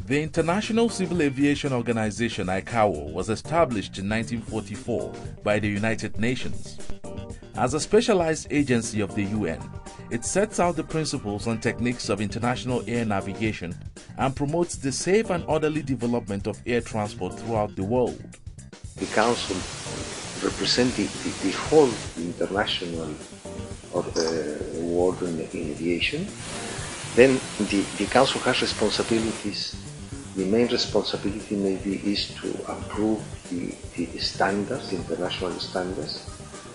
The International Civil Aviation Organization (ICAO) was established in 1944 by the United Nations. As a specialized agency of the UN, it sets out the principles and techniques of international air navigation and promotes the safe and orderly development of air transport throughout the world. The Council represents the whole international of the world in aviation. Then the Council has responsibilities. The main responsibility maybe is to approve the standards, international standards.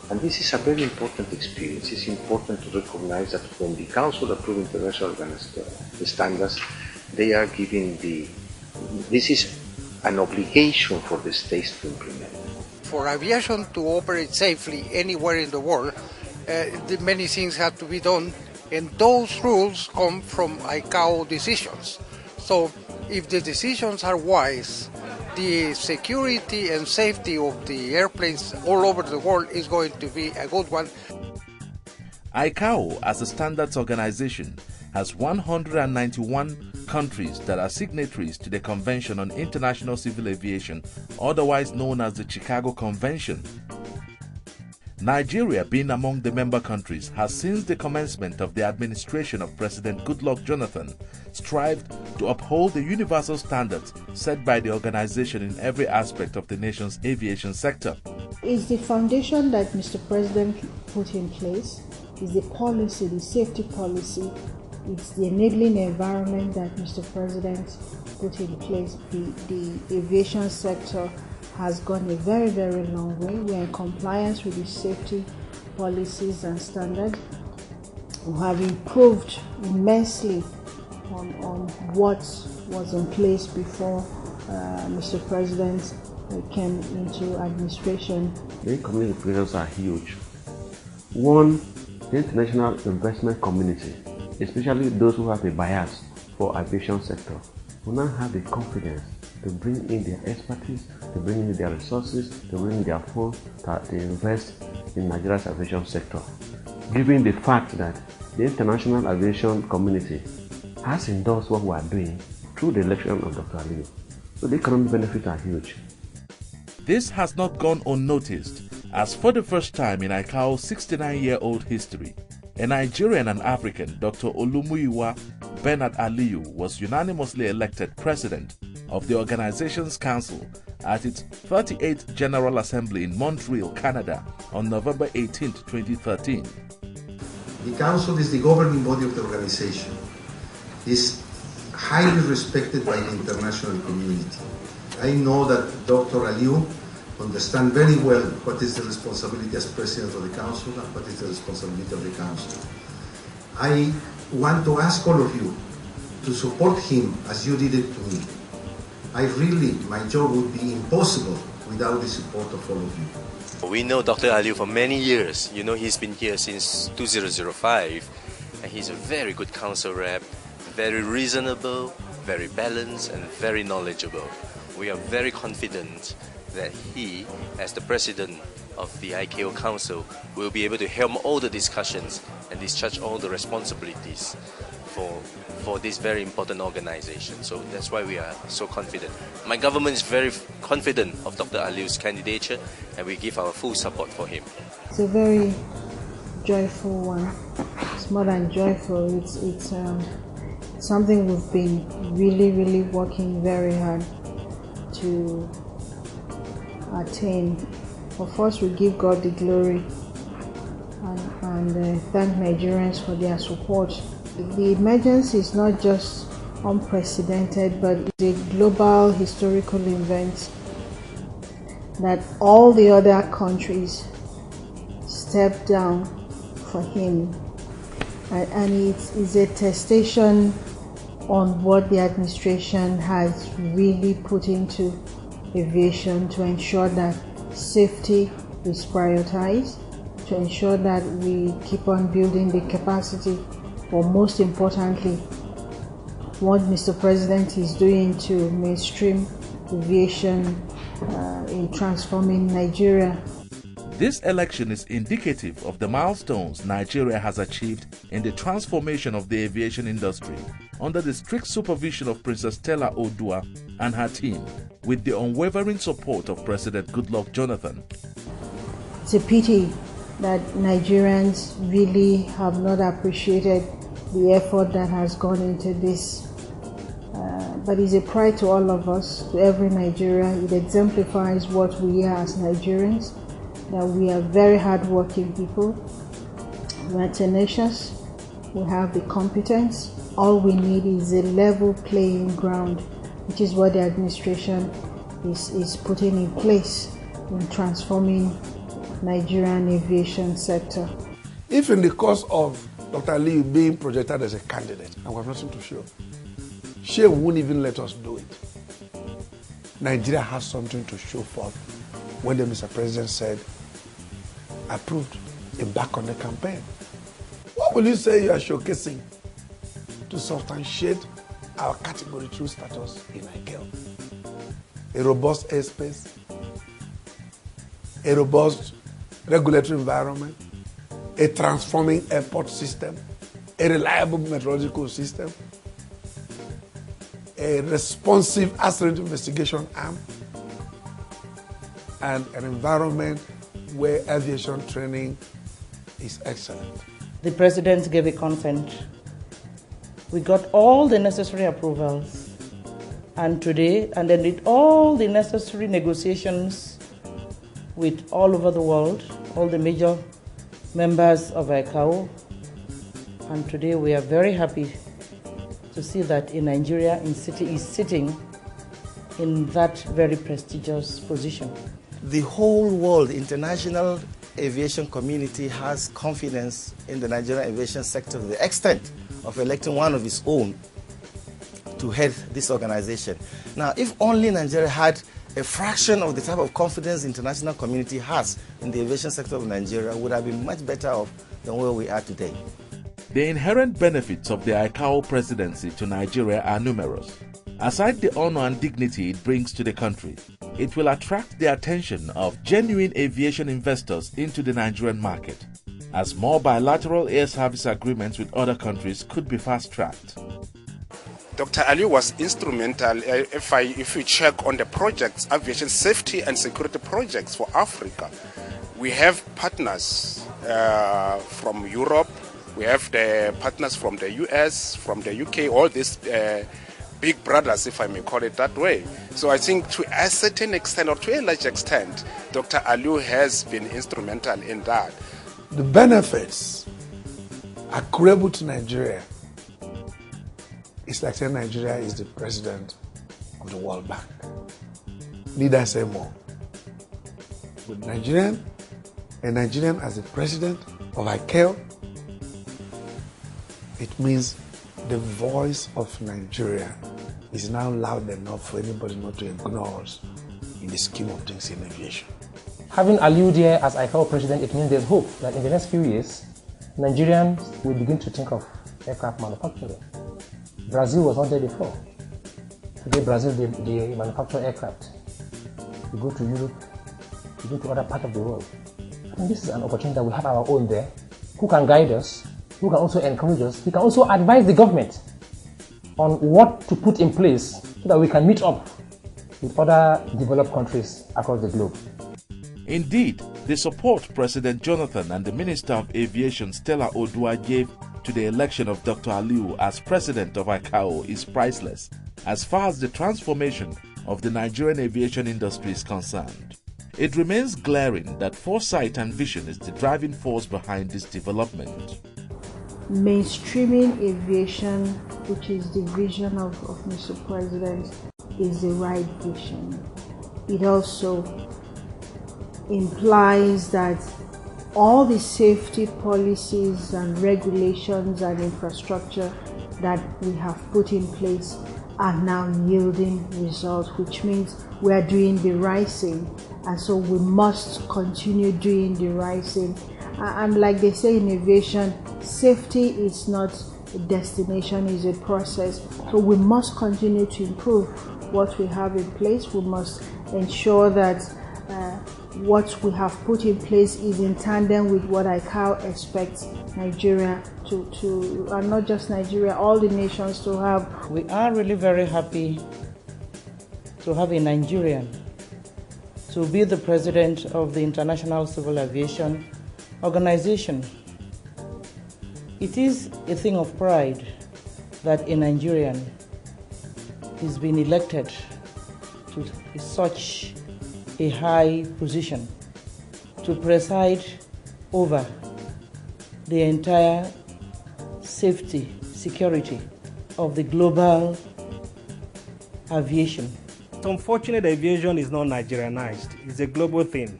And this is a very important experience. It's important to recognize that when the Council approves international standards, they are giving this is an obligation for the states to implement. For aviation to operate safely anywhere in the world, many things have to be done, and those rules come from ICAO decisions. So if the decisions are wise, the security and safety of the airplanes all over the world is going to be a good one. ICAO, as a standards organization, has 191 countries that are signatories to the Convention on International Civil Aviation, otherwise known as the Chicago Convention. Nigeria, being among the member countries, has since the commencement of the administration of President Goodluck Jonathan strived to uphold the universal standards set by the organization in every aspect of the nation's aviation sector. It's the foundation that Mr. President put in place. It's the policy, the safety policy. It's the enabling environment that Mr. President put in place. The aviation sector has gone a very, very long way. We are in compliance with the safety policies and standards. We have improved immensely on what was in place before Mr. President came into administration. The community implications are huge. One, the international investment community, especially those who have a bias for aviation sector, will now have the confidence to bring in their expertise, to bring in their resources, to bring in their funds to invest in Nigeria's aviation sector. Given the fact that the international aviation community has endorsed what we are doing through the election of Dr. Aliyu. So the economic benefits are huge. This has not gone unnoticed, as for the first time in ICAO's 69-year-old history, a Nigerian and African, Dr. Olumuyiwa Bernard Aliyu, was unanimously elected president of the organization's council at its 38th General Assembly in Montreal, Canada on November 18, 2013. The council is the governing body of the organization. It is highly respected by the international community. I know that Dr. Aliyu understands very well what is the responsibility as president of the council and what is the responsibility of the council. I want to ask all of you to support him as you did it to me. My job would be impossible without the support of all of you. We know Dr. Aliyu for many years. You know, he's been here since 2005, and he's a very good council rep, very reasonable, very balanced, and very knowledgeable. We are very confident that he, as the president of the ICAO Council, will be able to helm all the discussions and discharge all the responsibilities for this very important organization. So that's why we are so confident. My government is very confident of Dr. Aliyu's candidature, and we give our full support for him. It's a very joyful one. It's more than joyful. It's something we've been really working very hard to attain. Of course, we give God the glory and thank Nigerians for their support. The emergency is not just unprecedented, but it's a global historical event that all the other countries stepped down for him, and it's a attestation on what the administration has really put into aviation to ensure that safety is prioritized, to ensure that we keep on building the capacity, but most importantly, what Mr. President is doing to mainstream aviation in transforming Nigeria. This election is indicative of the milestones Nigeria has achieved in the transformation of the aviation industry under the strict supervision of Princess Stella Odua and her team, with the unwavering support of President Goodluck Jonathan. It's a pity that Nigerians really have not appreciated the effort that has gone into this. But it's a pride to all of us, to every Nigerian. It exemplifies what we are as Nigerians, that we are very hardworking people, we are tenacious, we have the competence. All we need is a level playing ground, which is what the administration is putting in place in transforming Nigerian aviation sector. If in the course of Dr. Aliyu being projected as a candidate, and we have nothing to show, she won't even let us do it. Nigeria has something to show for when the Mr. President said, approved, embark on the campaign. What will you say you are showcasing to substantiate our category 2 status in ICAO? A robust airspace, a robust regulatory environment, a transforming airport system, a reliable meteorological system, a responsive accident investigation arm, and an environment where aviation training is excellent. The President gave a consent. We got all the necessary approvals, and today, and then did all the necessary negotiations with all over the world, all the major members of ICAO, and today we are very happy to see that in Nigeria is sitting in that very prestigious position. The whole world, international aviation community has confidence in the Nigerian aviation sector to the extent of electing one of its own to head this organization. Now, if only Nigeria had a fraction of the type of confidence the international community has in the aviation sector of Nigeria, would have been much better off than where we are today. The inherent benefits of the ICAO presidency to Nigeria are numerous. Aside the honor and dignity it brings to the country, it will attract the attention of genuine aviation investors into the Nigerian market, as more bilateral air service agreements with other countries could be fast-tracked. Dr. Aliyu was instrumental if we check on the projects, aviation safety and security projects for Africa. We have partners from Europe, we have the partners from the US, from the UK, all these big brothers, if I may call it that way. So I think to a certain extent, or to a large extent, Dr. Aliyu has been instrumental in that. The benefits accruable to Nigeria is like saying Nigeria is the president of the World Bank. Need I say more? With a Nigerian as the president of ICAO, it means the voice of Nigeria is now loud enough for anybody not to ignore us in the scheme of things in aviation. Having Aliyu there as ICAO president, it means there's hope that in the next few years, Nigerians will begin to think of aircraft manufacturing. Brazil was not there before. Today, Brazil, they manufacture aircraft. You go to Europe, you go to other parts of the world. I think this is an opportunity that we have our own there, who can guide us, who can also encourage us. He can also advise the government on what to put in place so that we can meet up with other developed countries across the globe. Indeed, the support President Jonathan and the Minister of Aviation Stella Odua gave to the election of Dr. Aliyu as president of ICAO is priceless as far as the transformation of the Nigerian aviation industry is concerned. It remains glaring that foresight and vision is the driving force behind this development. Mainstreaming aviation, which is the vision of Mr. President, is the right vision. It also implies that all the safety policies and regulations and infrastructure that we have put in place are now yielding results, which means we are doing the right thing, and so we must continue doing the right thing. And like they say in aviation, safety is not a destination, it's a process. So we must continue to improve what we have in place. We must ensure that what we have put in place is in tandem with what ICAO expects Nigeria to and not just Nigeria, all the nations to have. We are really very happy to have a Nigerian to be the president of the International Civil Aviation Organization. It is a thing of pride that a Nigerian is being elected to such a high position to preside over the entire safety, security of the global aviation. It's unfortunate that aviation is not Nigerianized. It's a global thing.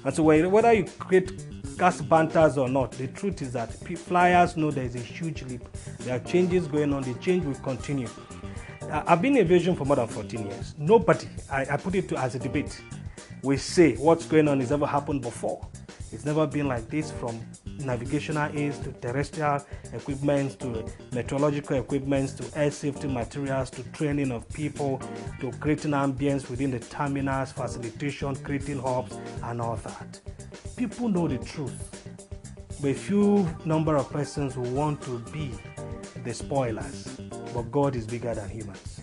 And so whether you create gas banters or not, the truth is that flyers know there is a huge leap. There are changes going on. The change will continue. I've been in aviation for more than 14 years. Nobody, I put it as a debate, will say what's going on has ever happened before. It's never been like this, from navigational aids to terrestrial equipment to meteorological equipment to air safety materials to training of people to creating ambience within the terminals, facilitation, creating hubs and all that. People know the truth, but a few number of persons who want to be the spoilers. But God is bigger than humans.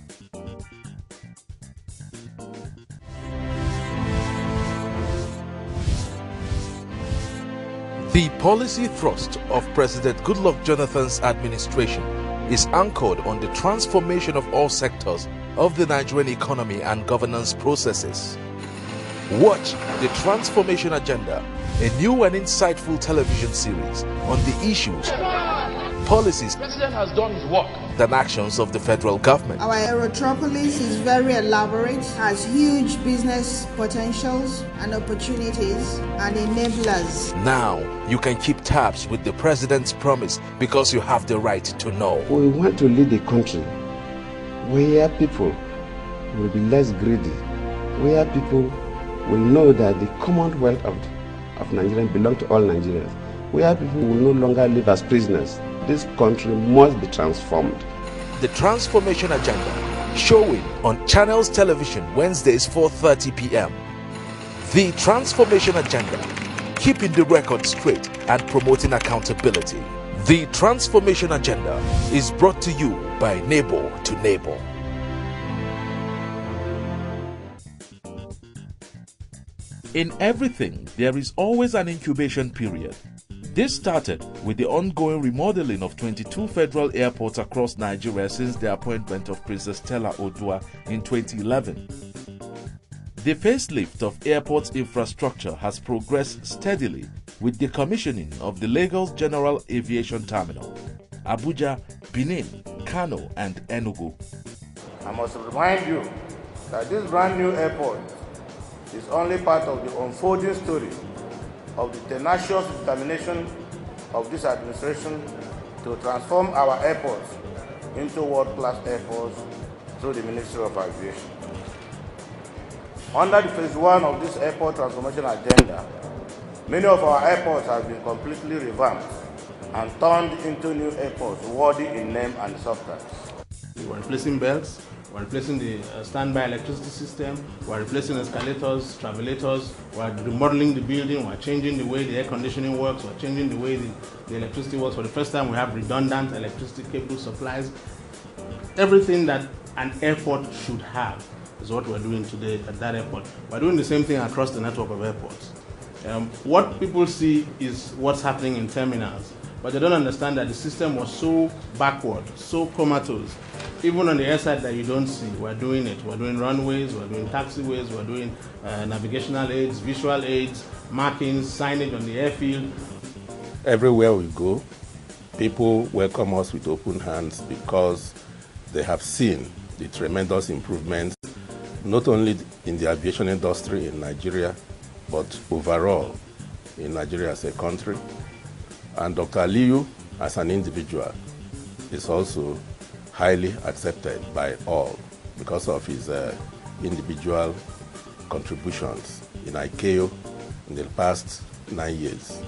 The policy thrust of President Goodluck Jonathan's administration is anchored on the transformation of all sectors of the Nigerian economy and governance processes. Watch the Transformation Agenda, a new and insightful television series on the issues, policies, President has done his work, and actions of the federal government. Our aerotropolis is very elaborate, has huge business potentials and opportunities and enablers. Now you can keep tabs with the president's promise because you have the right to know. We want to lead a country where people will be less greedy, where people will know that the commonwealth of Nigeria belongs to all Nigerians, where people will no longer live as prisoners. This country must be transformed. The Transformation Agenda, showing on Channels Television Wednesdays 4:30 p.m. The Transformation Agenda, keeping the record straight and promoting accountability. The Transformation Agenda is brought to you by Neighbor to Neighbor. In everything, there is always an incubation period. This started with the ongoing remodeling of 22 federal airports across Nigeria since the appointment of Princess Stella Odua in 2011. The facelift of airport infrastructure has progressed steadily with the commissioning of the Lagos General Aviation Terminal, Abuja, Benin, Kano and Enugu. I must remind you that this brand new airport is only part of the unfolding story of the tenacious determination of this administration to transform our airports into world-class airports through the Ministry of Aviation. Under the phase 1 of this airport transformation agenda, many of our airports have been completely revamped and turned into new airports worthy in name and substance. We're replacing belts, we're replacing the standby electricity system, we're replacing escalators, travelators, we're remodeling the building, we're changing the way the air conditioning works, we're changing the way the electricity works. For the first time, we have redundant electricity cable supplies. Everything that an airport should have is what we're doing today at that airport. We're doing the same thing across the network of airports. What people see is what's happening in terminals, but they don't understand that the system was so backward, so comatose. Even on the air side that you don't see, we're doing it. We're doing runways, we're doing taxiways, we're doing navigational aids, visual aids, markings, signage on the airfield. Everywhere we go, people welcome us with open hands because they have seen the tremendous improvements, not only in the aviation industry in Nigeria, but overall in Nigeria as a country. And Dr. Aliyu, as an individual, is also highly accepted by all because of his individual contributions in ICAO in the past 9 years.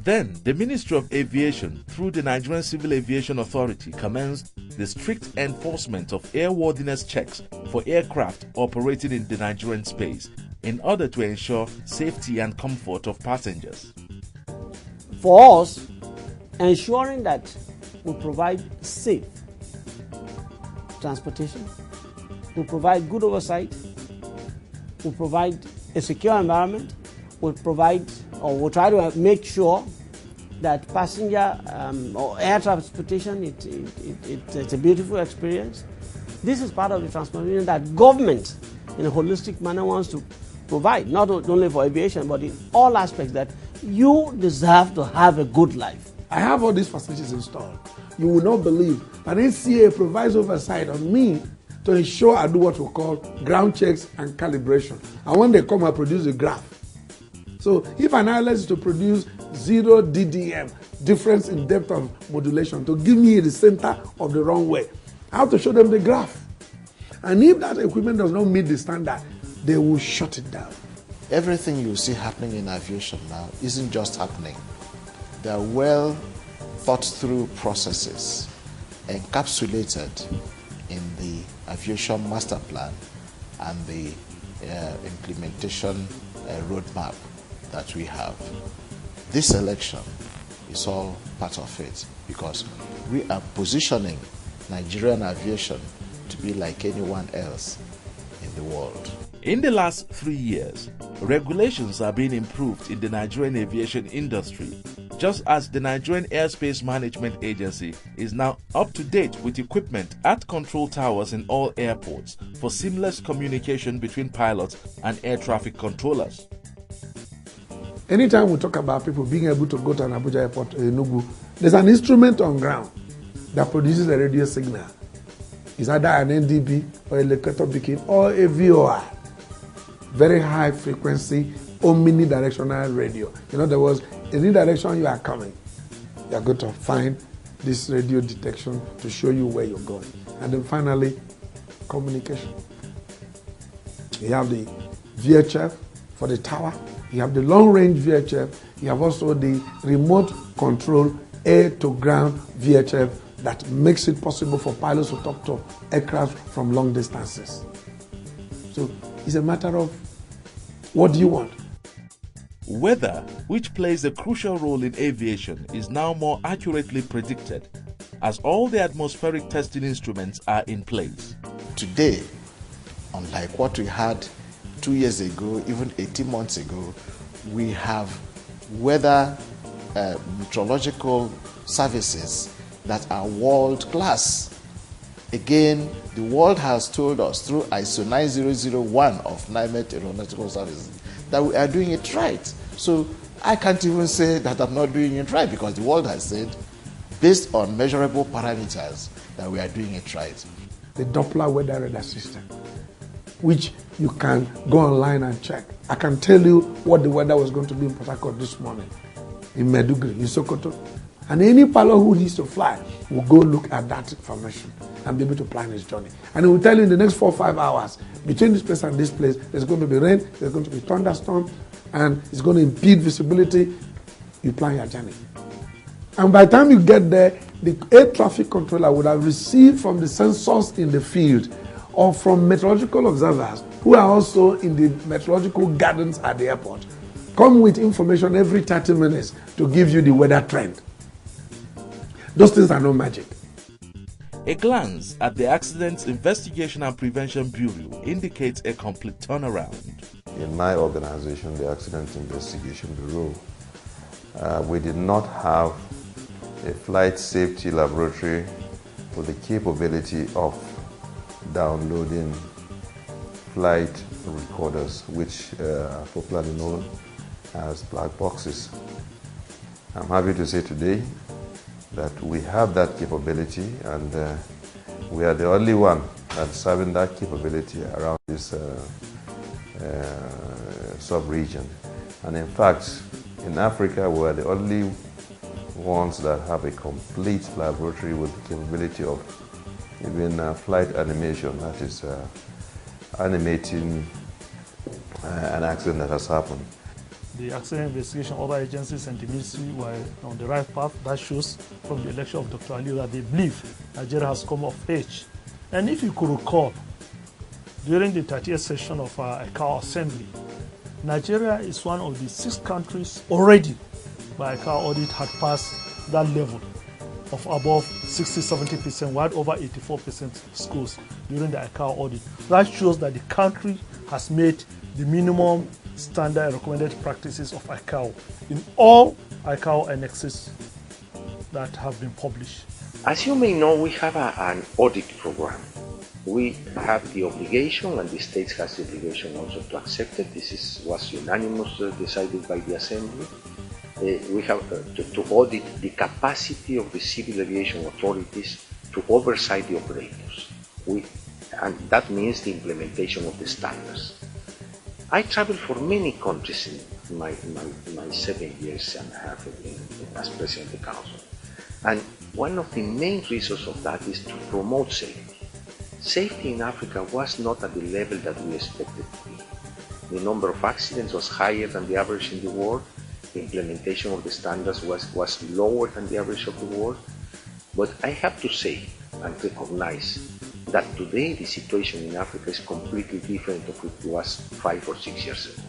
Then, the Ministry of Aviation, through the Nigerian Civil Aviation Authority, commenced the strict enforcement of airworthiness checks for aircraft operating in the Nigerian space, in order to ensure safety and comfort of passengers. For us, ensuring that we provide safe transportation, we provide good oversight, we provide a secure environment, we provide or we try to make sure that passenger or air transportation, it's a beautiful experience. This is part of the transportation that government in a holistic manner wants to provide, not only for aviation, but in all aspects, that you deserve to have a good life. I have all these facilities installed. You will not believe that NCA provides oversight on me to ensure I do what we call ground checks and calibration. And when they come, I produce a graph. So if an ILS is to produce 0 DDM, difference in depth of modulation, to give me the center of the runway, I have to show them the graph. And if that equipment does not meet the standard, they will shut it down. Everything you see happening in aviation now isn't just happening. They are well thought through processes encapsulated in the aviation master plan and the implementation roadmap that we have. This election is all part of it because we are positioning Nigerian aviation to be like anyone else in the world. In the last 3 years, regulations are being improved in the Nigerian aviation industry, just as the Nigerian Airspace Management Agency is now up to date with equipment at control towers in all airports for seamless communication between pilots and air traffic controllers. Anytime we talk about people being able to go to an Abuja airport or Enugu, there's an instrument on ground that produces a radio signal. It's either an NDB or a locator beacon or a VOR. Very high frequency omnidirectional radio. In other words, any direction you are coming, you are going to find this radio detection to show you where you're going. And then finally, communication. You have the VHF for the tower. You have the long-range VHF. You have also the remote control air-to-ground VHF that makes it possible for pilots to talk to aircraft from long distances. So it's a matter of what do you want? Weather, which plays a crucial role in aviation, is now more accurately predicted as all the atmospheric testing instruments are in place. Today, unlike what we had 2 years ago, even 18 months ago, we have weather meteorological services that are world class. Again, the world has told us through ISO 9001 of NIMET Aeronautical Services that we are doing it right. So I can't even say that I'm not doing it right because the world has said, based on measurable parameters, that we are doing it right. The Doppler weather radar system, which you can go online and check. I can tell you what the weather was going to be in Port Harcourt this morning, in Maiduguri, in Sokoto. And any pilot who needs to fly will go look at that information and be able to plan his journey. And it will tell you in the next 4 or 5 hours, between this place and this place, there's going to be rain, there's going to be thunderstorm, and it's going to impede visibility. You plan your journey. And by the time you get there, the air traffic controller would have received from the sensors in the field or from meteorological observers who are also in the meteorological gardens at the airport, come with information every 30 minutes to give you the weather trend. Those things are no magic. A glance at the Accidents Investigation and Prevention Bureau indicates a complete turnaround. In my organization, the Accident Investigation Bureau, we did not have a flight safety laboratory with the capability of downloading flight recorders, which are popularly known as black boxes. I'm happy to say today that we have that capability, and we are the only one that's having that capability around this sub-region. And in fact, in Africa, we are the only ones that have a complete laboratory with the capability of even flight animation, that is animating an accident that has happened. The accident investigation, other agencies and the ministry were on the right path. That shows from the election of Dr. Ali that they believe Nigeria has come of age. And if you could recall, during the 30th session of our ICAO Assembly, Nigeria is one of the 6 countries already by ICAO audit had passed that level of above 60-70%, while over 84% schools during the ICAO audit. That shows that the country has made the minimum standard recommended practices of ICAO in all ICAO annexes that have been published. As you may know, we have an audit program. We have the obligation, and the states has the obligation also to accept it. This was unanimously decided by the Assembly. We have to audit the capacity of the civil aviation authorities to oversight the operators. And that means the implementation of the standards. I traveled for many countries in my 7 years and a half as President of the Council. And one of the main reasons of that is to promote safety. Safety in Africa was not at the level that we expected to be. The number of accidents was higher than the average in the world. The implementation of the standards was lower than the average of the world. But I have to say and recognize that today the situation in Africa is completely different of what it was 5 or 6 years ago.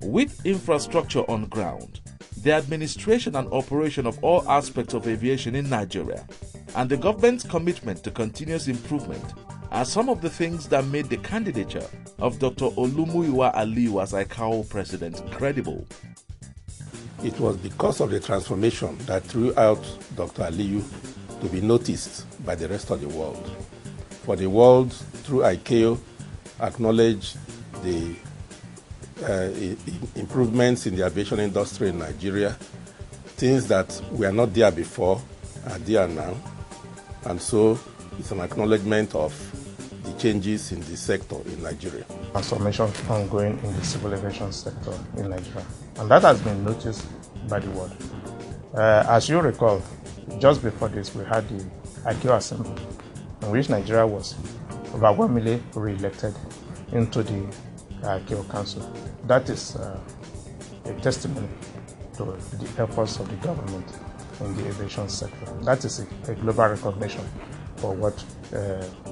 With infrastructure on ground, the administration and operation of all aspects of aviation in Nigeria, and the government's commitment to continuous improvement are some of the things that made the candidature of Dr. Olumuyiwa Aliyu as ICAO president credible. It was because of the transformation that drew out Dr. Aliyu to be noticed by the rest of the world. For the world, through ICAO, acknowledged the improvements in the aviation industry in Nigeria, things that were not there before are there now, and so it's an acknowledgement of the changes in the sector in Nigeria. Transformation ongoing in the civil aviation sector in Nigeria, and that has been noticed by the world. As you recall, just before this we had the ICAO Assembly, in which Nigeria was overwhelmingly re-elected into the ICAO Council. That is a testimony to the efforts of the government in the aviation sector. That is a global recognition for what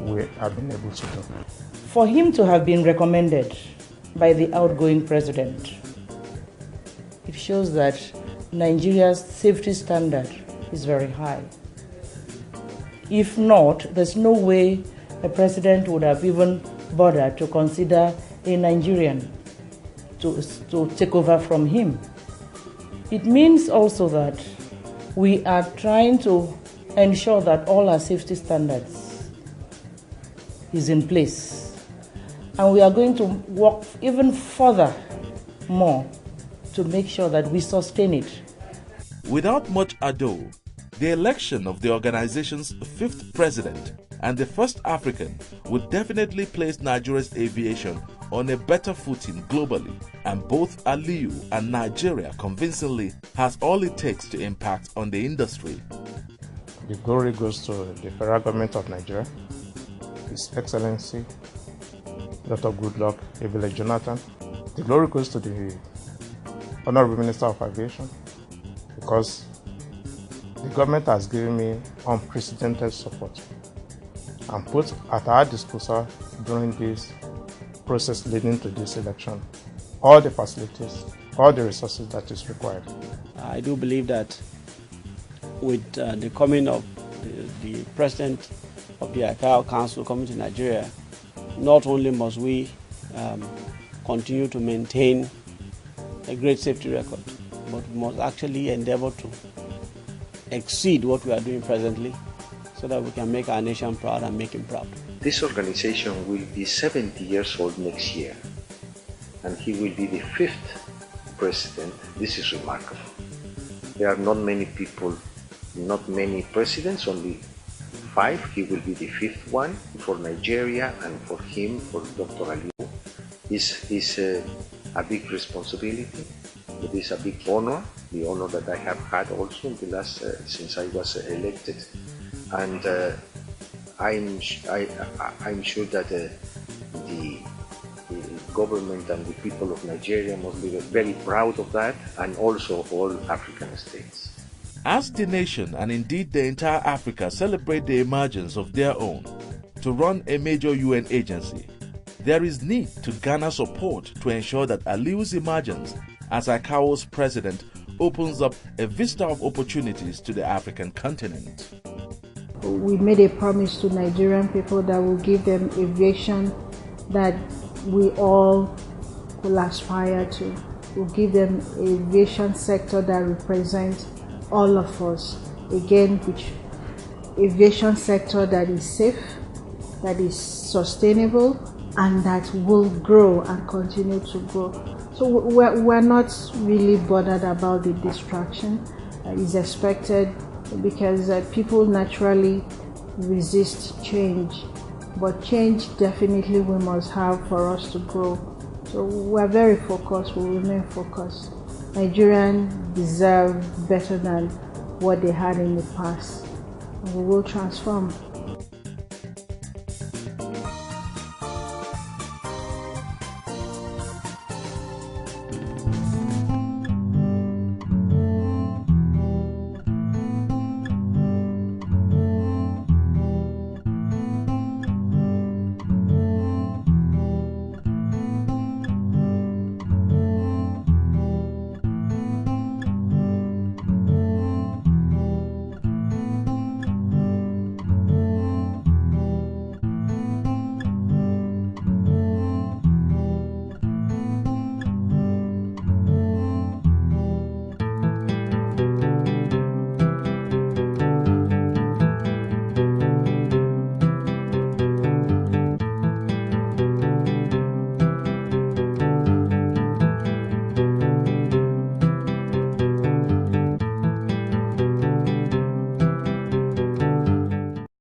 we have been able to do. For him to have been recommended by the outgoing president, it shows that Nigeria's safety standard is very high. If not, there's no way a president would have even bothered to consider a Nigerian to take over from him. It means also that we are trying to ensure that all our safety standards is in place. And we are going to work even further more to make sure that we sustain it. Without much ado, the election of the organization's 5th president and the first African would definitely place Nigeria's aviation on a better footing globally, and both Aliyu and Nigeria convincingly has all it takes to impact on the industry. The glory goes to the federal government of Nigeria, His Excellency Dr. Goodluck Ebele Jonathan. The glory goes to the Honorable Minister of Aviation, because the government has given me unprecedented support and put at our disposal during this process leading to this election all the facilities, all the resources that is required. I do believe that with the coming of the president of the ICAO Council coming to Nigeria, not only must we continue to maintain a great safety record, but we must actually endeavor to exceed what we are doing presently so that we can make our nation proud and make him proud. This organization will be 70 years old next year, and he will be the 5th president. This is remarkable. There are not many people, not many presidents, only 5. He will be the 5th one for Nigeria, and for him, for Dr. Aliyu, is a big responsibility. It is a big honor, the honor that I have had also in the last since I was elected, and I'm sure that the government and the people of Nigeria must be very proud of that, and also all African states. As the nation, and indeed the entire Africa, celebrate the emergence of their own to run a major UN agency, there is need to garner support to ensure that Aliu's emergence as ICAO's president opens up a vista of opportunities to the African continent. We made a promise to Nigerian people that will give them aviation that we all will aspire to. We'll give them an aviation sector that represents all of us. Again, which aviation sector that is safe, that is sustainable, and that will grow and continue to grow. So we're not really bothered about the distraction. It's expected because people naturally resist change. But change definitely we must have for us to grow. So we're very focused, we'll remain focused. Nigerians deserve better than what they had in the past. And we will transform.